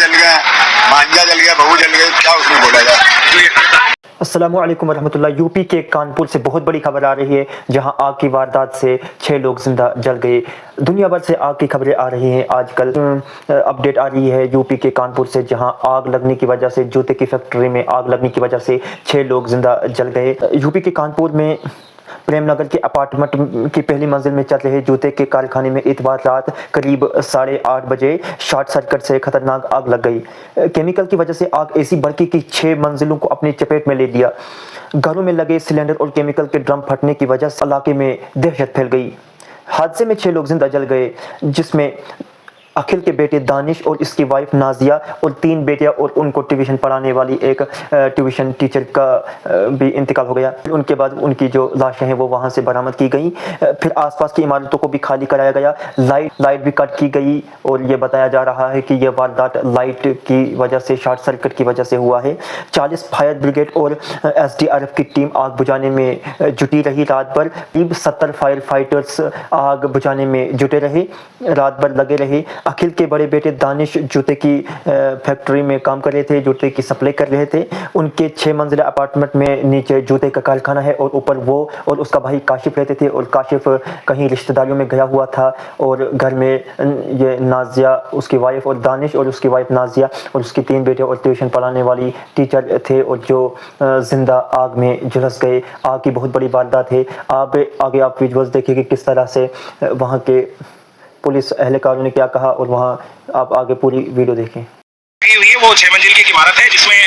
जल गए, भांजा जल गया, बहू जल गई, क्या उसमें बोला जाए। अस्सलामुअलैकुम वरहमतुल्लाह। यूपी के कानपुर से बहुत बड़ी खबर आ रही है, जहां आग की वारदात से 6 लोग जिंदा जल गए। दुनिया भर से आग की खबरें आ रही हैं। आजकल अपडेट आ रही है यूपी के कानपुर से, जहां आग लगने की वजह से, जूते की फैक्ट्री में आग लगने की वजह से 6 लोग जिंदा जल गए। यूपी के कानपुर में प्रेमनगर के अपार्टमेंट की पहली मंजिल में चल रहे जूते के कारखाने में इतवार रात करीब 8:30 बजे शॉर्ट सर्किट से खतरनाक आग लग गई। केमिकल की वजह से आग ऐसी भड़की कि 6 मंजिलों को अपनी चपेट में ले लिया। घरों में लगे सिलेंडर और केमिकल के ड्रम फटने की वजह से इलाके में दहशत फैल गई। हादसे में 6 लोग जिंदा जल गए, जिसमें अखिल के बेटे दानिश और इसकी वाइफ नाजिया और 3 बेटियां और उनको ट्यूशन पढ़ाने वाली एक ट्यूशन टीचर का भी इंतकाल हो गया। उनके बाद उनकी जो लाशें हैं वो वहां से बरामद की गई। फिर आसपास की इमारतों को भी खाली कराया गया। लाइट भी कट की गई और ये बताया जा रहा है कि यह वारदात लाइट की वजह से, शॉर्ट सर्किट की वजह से हुआ है। 40 फायर ब्रिगेड और SDRF की टीम आग बुझाने में जुटी रही। रात भर करीब 70 फायर फाइटर्स आग बुझाने में जुटे रहे, रात भर लगे रहे। अखिल के बड़े बेटे दानिश जूते की फैक्ट्री में काम कर रहे थे, जूते की सप्लाई कर रहे थे। उनके 6 मंजिला अपार्टमेंट में नीचे जूते का कारखाना है और ऊपर वो और उसका भाई काशिफ रहते थे। और काशिफ कहीं रिश्तेदारियों में गया हुआ था और घर में ये नाजिया, उसकी वाइफ, और दानिश और उसकी वाइफ नाजिया और उसकी 3 बेटे और ट्यूशन पढ़ाने वाली टीचर थे, और जो जिंदा आग में झुलस गए। आग की बहुत बड़ी वारदात है। आगे आप विजुअल्स देखिए कि किस तरह से वहाँ के पुलिस एहलकारों ने क्या कहा, और वहाँ आप आगे पूरी वीडियो देखें। हुई है वो 6 मंजिल की इमारत है, जिसमें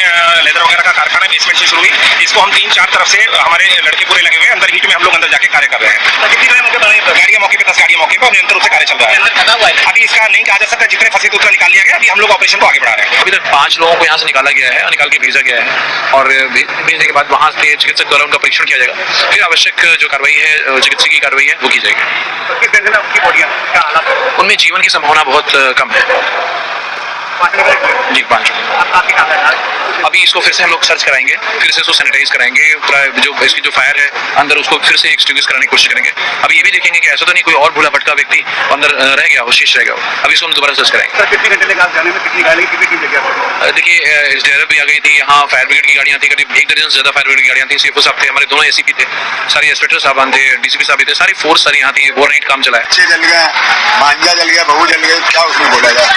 लेदर वगैरह का कारखाना बेसमेंट से शुरू हुई। इसको हम 3-4 तरफ से हमारे लड़के पूरे लगे हुए हैं। अंदर हीट में हम लोग अंदर जाके कार्य कर रहे हैं। कितनी गाड़ियां मौके पे, 10 गाड़ियां मौके पे, और निरंतर रूप से कार्य चल रहा है। अभी इसका नहीं कहा जा सकता, जितने फंसे थे उतना निकाल लिया गया। अभी हम लोग ऑपरेशन को आगे बढ़ा रहे हैं। अभी तक 5 लोगों को यहाँ से निकाला गया है, निकाल के भेजा गया है, और भेजने के बाद वहाँ से चिकित्सक द्वारा उनका परीक्षण किया जाएगा। फिर आवश्यक जो कार्रवाई है, चिकित्सकीय कार्रवाई है, वो की जाएगी। उनमें जीवन की संभावना बहुत कम है जी। 5 अभी इसको फिर से हम लोग सर्च कराएंगे, फिर से इसको सैनिटाइज कराएंगे। जो इसकी जो फायर है अंदर, उसको फिर से एक्सटिंग्विश कराने की कोशिश करेंगे। अभी ये भी देखेंगे कि ऐसा तो नहीं कोई और भूला भटका व्यक्ति अंदर रह गया हो, शेष रह गया हो। अभी इसको हम दोबारा सर्च कराएंगे। कितने घंटे लगा जाने में, कितनी गाड़ी, कितनी टीम लगी? देखिए, SDRF भी आ गई थी, यहाँ फायर ब्रिगेड की गाड़ियाँ थी, करीब 1 दर्जन से ज्यादा फायर ब्रिगेड की गाड़ियाँ थी। CFO साहब थे, हमारे दोनों ACP थे, सारे इंस्पेक्टर साहब थे, DCP साहब थे, सारी फोर्स सारी यहाँ थी। ओवरनाइट काम चला है। बच्चे जल गए, भांजा जल गया, बहू जल गई, क्या उसमें बोला जाए।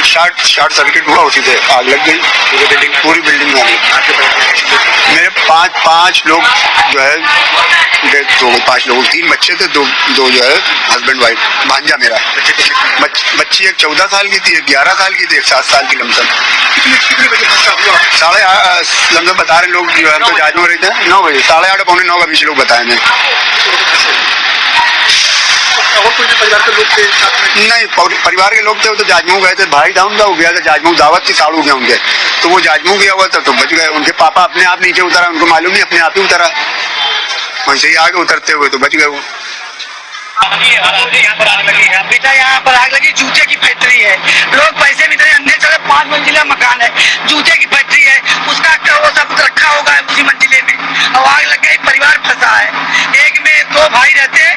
शॉर्ट सर्किट हुआ, उसी से आग लग गई पूरी बिल्डिंग में। मेरे 5 लोग जो है डेथ हो गई। 5 लोग, 3 बच्चे थे, दो जो है हस्बैंड वाइफ। भांजा मेरा बच्ची एक 14 साल की थी, एक 11 साल की थी, एक 7 साल की लमसम। साढ़े लमसम बता रहे लोग जो है, तो जांच में रहे थे 9 बजे, 8:30 पौने 9 का बीच लोग बताए मैं। परिवार के लोग थे? नहीं, परिवार के लोग थे, वो तो जाजमऊ गए थे। भाई था उनका, वो गया था जाजमऊ, दावत थी, साड़ू गया उनके, तो वो जाजमऊ गया हुआ था, तो बच गए। उनके पापा अपने आप नीचे उतरा, उनको मालूम नहीं, अपने आप ही उतरा। वैसे ही आगे उतरते हुए तो बच गए वो। बेटा यहाँ पर आग लगी, जूते की फैक्ट्री है। लोग पैसे भी दे, अंदर चले, 5 मंजिला मकान है, जूते की फैक्ट्री है। उसका वो सब रखा होगा उसी मंजिले में, और आग लग गई। परिवार फंसा है। एक में 2 भाई रहते हैं,